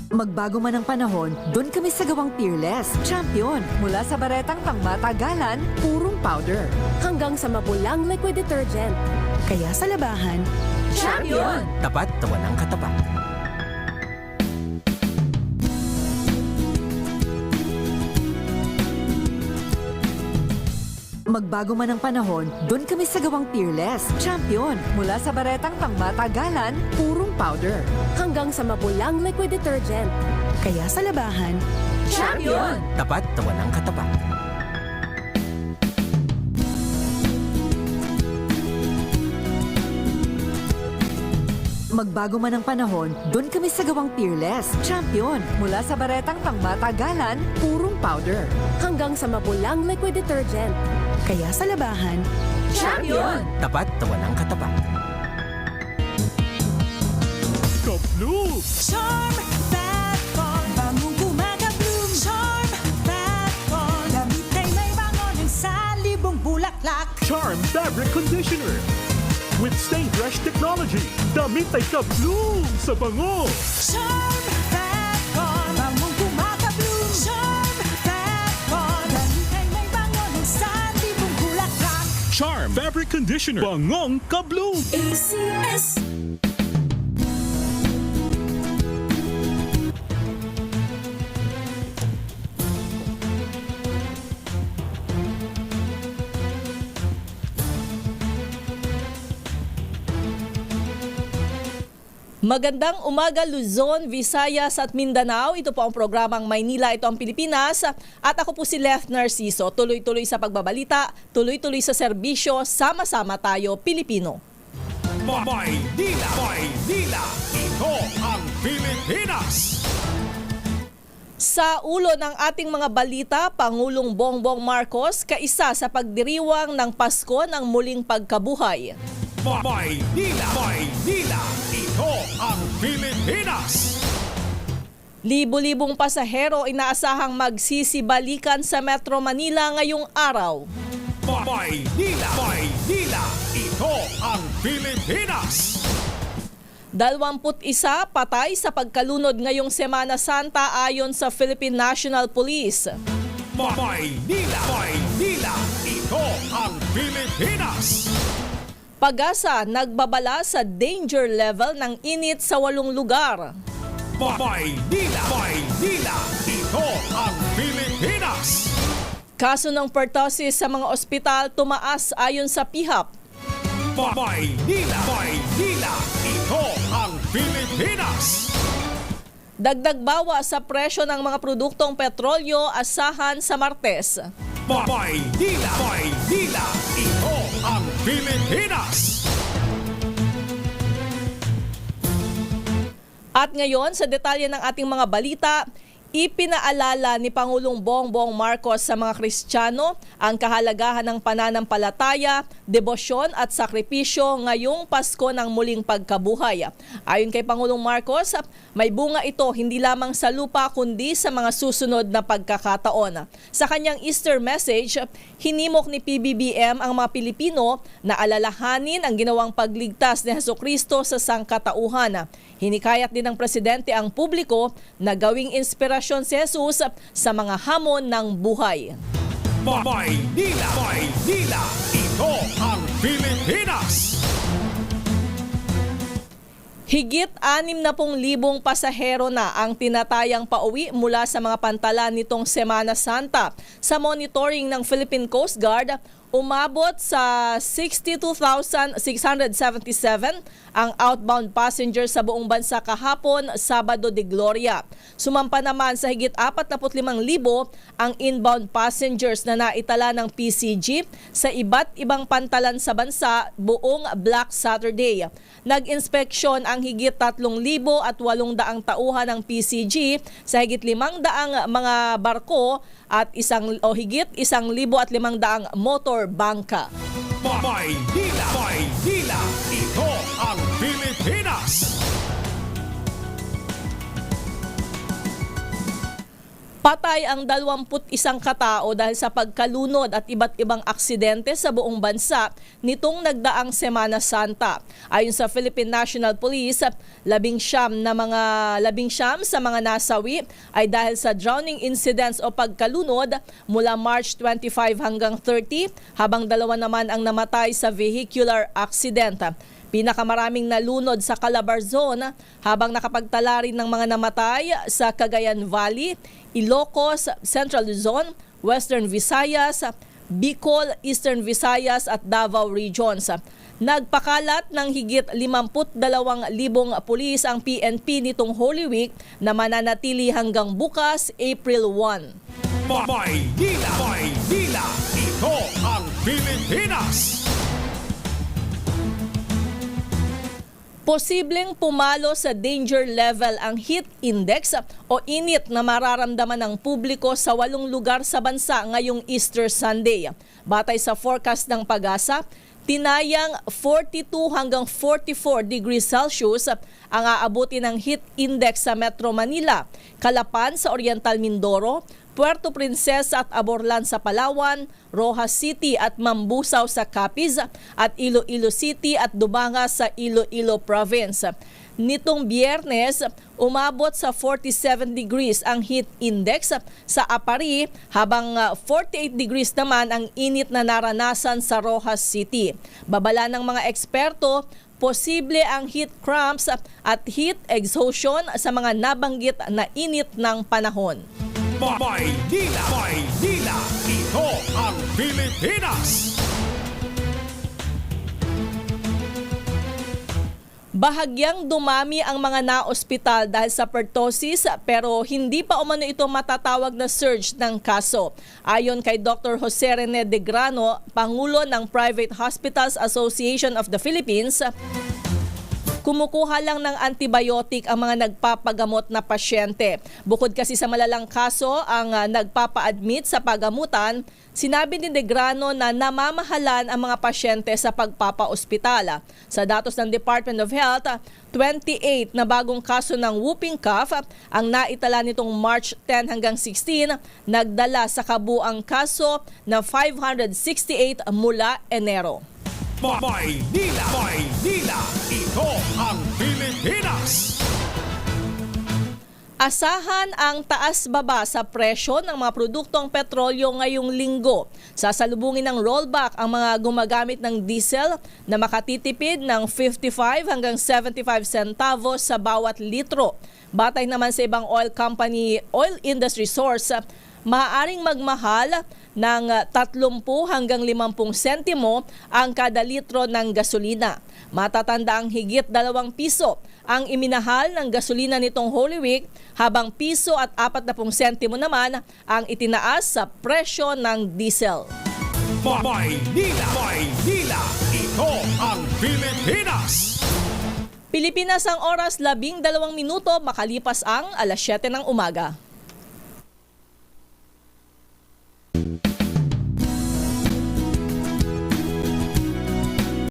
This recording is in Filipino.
Magbago man ang panahon, doon kami sa gawang Peerless. Champion! Mula sa baretang pangmatagalan, purong powder. Hanggang sa mapulang liquid detergent. Kaya sa labahan, Champion! Tapat na walang katapat. Magbago man ang panahon, doon kami sa gawang Peerless. Champion! Mula sa baretang pangmatagalan, purong powder. Hanggang sa mapulang liquid detergent. kaya sa labahan, Champion! Tapat na walang katapat. Magbago man ang panahon, doon kami sa gawang Peerless. Champion! Mula sa baretang pangmatagalan, purong powder. Hanggang sa mapulang liquid detergent. kaya sa labahan, Champion! Tapat na walang katapat. Ka-Blue! Charm Fat Con, bangong gumagabloom. Charm Fat Con, damit ay may bangon ng salibong bulaklak. Charm Fabric Conditioner. With Stay Fresh Technology. Damit ay ka-Blue sa bango. Charm Fat Con, bangong gumagabloom. Charm Fat Con, damit ay may bangon ng salibong bulaklak. Charm Fabric Conditioner. Bangong ka-Blue. ACS. Magandang umaga Luzon, Visayas at Mindanao. Ito po ang programang Maynila, ito ang Pilipinas. At ako po si Leth Narciso. Tuloy-tuloy sa pagbabalita, tuloy-tuloy sa serbisyo, sama-sama tayo Pilipino. Maynila! Maynila! Ito ang Pilipinas! Sa ulo ng ating mga balita, Pangulong Bongbong Marcos kaisa sa pagdiriwang ng Pasko ng muling pagkabuhay. Maynila! Maynila! Ito ang Pilipinas! Libo-libong pasahero inaasahang magsisibalikan sa Metro Manila ngayong araw. Maynila! Maynila! Ito ang Pilipinas! 21 patay sa pagkalunod ngayong Semana Santa ayon sa Philippine National Police. Maynila! Maynila! Ito ang Pilipinas! Pag-asa nagbabala sa danger level ng init sa 8 lugar. Maynila! Maynila! Ito ang Pilipinas! Kaso ng pertussis sa mga ospital tumaas ayon sa PIHAP. Maynila! Maynila! Ito ang Pilipinas! Dagdag bawa sa presyo ng mga produktong petrolyo asahan sa Martes. Maynila! Maynila! Ito ang Pilipinas! At ngayon sa detalye ng ating mga balita, ipinaalala ni Pangulong Bongbong Marcos sa mga Kristiyano ang kahalagahan ng pananampalataya, debosyon at sakripisyo ngayong Pasko ng muling pagkabuhay. Ayon kay Pangulong Marcos, may bunga ito hindi lamang sa lupa kundi sa mga susunod na pagkakataon. Sa kanyang Easter message, hinimok ni PBBM ang mga Pilipino na alalahanin ang ginawang pagligtas ni Hesukristo sa sangkatauhan. Hinikayat din ng presidente ang publiko na gawing inspirasyon si Jesus sa mga hamon ng buhay. Maynila! Maynila! Ito ang Pilipinas! Higit 60,000 pasahero na ang tinatayang pauwi mula sa mga pantalan nitong Semana Santa. Sa monitoring ng Philippine Coast Guard, umabot sa 62,677 ang outbound passengers sa buong bansa kahapon, Sabado de Gloria. Sumampa naman sa higit 45,000 ang inbound passengers na naitala ng PCG sa iba't ibang pantalan sa bansa buong Black Saturday. Nag-inspeksyon ang higit 3,800 tauhan ng PCG sa higit 500 mga barko at higit 1,500 motor bangka. Maynila! Maynila! Ito ang Pilipinas! Patay ang 21 katao dahil sa pagkalunod at iba't ibang aksidente sa buong bansa nitong nagdaang Semana Santa. Ayon sa Philippine National Police, 19 sa mga nasawi ay dahil sa drowning incidents o pagkalunod mula March 25 hanggang 30, habang 2 naman ang namatay sa vehicular accident. Pinakamaraming nalunod sa Calabar Zone, habang nakapagtala rin ng mga namatay sa Cagayan Valley, Ilocos, Central Luzon, Western Visayas, Bicol, Eastern Visayas at Davao Regions. Nagpakalat ng higit 52,000 pulis ang PNP nitong Holy Week na mananatili hanggang bukas, April 1. Maynila, ito ang Pilipinas. Posibleng pumalo sa danger level ang heat index o init na mararamdaman ng publiko sa 8 lugar sa bansa ngayong Easter Sunday. Batay sa forecast ng Pag-asa, tinayang 42 hanggang 44 degrees Celsius ang aabuti ng heat index sa Metro Manila, Calapan sa Oriental Mindoro, Puerto Princesa at Aborlan sa Palawan, Rojas City at Mambusaw sa Capiz at Iloilo City at Dubanga sa Iloilo Province. Nitong Biyernes, umabot sa 47 degrees ang heat index sa Apari, habang 48 degrees naman ang init na naranasan sa Rojas City. Babala ng mga eksperto, posible ang heat cramps at heat exhaustion sa mga nabanggit na init ng panahon. Maynila, ito ang Pilipinas. Bahagyang dumami ang mga naospital dahil sa pertussis, pero hindi pa umano ito matatawag na surge ng kaso. Ayon kay Dr. Jose Rene De Grano, Pangulo ng Private Hospitals Association of the Philippines, kumukuha lang ng antibiotic ang mga nagpapagamot na pasyente. Bukod kasi sa malalang kaso ang nagpapa-admit sa pagamutan, sinabi ni De Grano na namamahalan ang mga pasyente sa pagpapa-ospital. Sa datos ng Department of Health, 28 na bagong kaso ng whooping cough ang naitala nitong March 10 hanggang 16, nagdala sa kabuang kaso na 568 mula Enero. Maynila, ito ang Pilipinas. Asahan ang taas-baba sa presyo ng mga produktong petrolyo ngayong linggo. Sasalubungin ng rollback ang mga gumagamit ng diesel na makatitipid ng 55 hanggang 75 centavos sa bawat litro. Batay naman sa ibang oil industry source, maaaring magmahal ng 30 hanggang 50 sentimo ang kada litro ng gasolina. Matatanda ang higit 2 piso ang iminahal ng gasolina nitong Holy Week, habang piso at 40 sentimo naman ang itinaas sa presyo ng diesel. Maynila, ito ang Pilipinas. Pilipinas ang oras 12 minuto makalipas ang 7:00 ng umaga.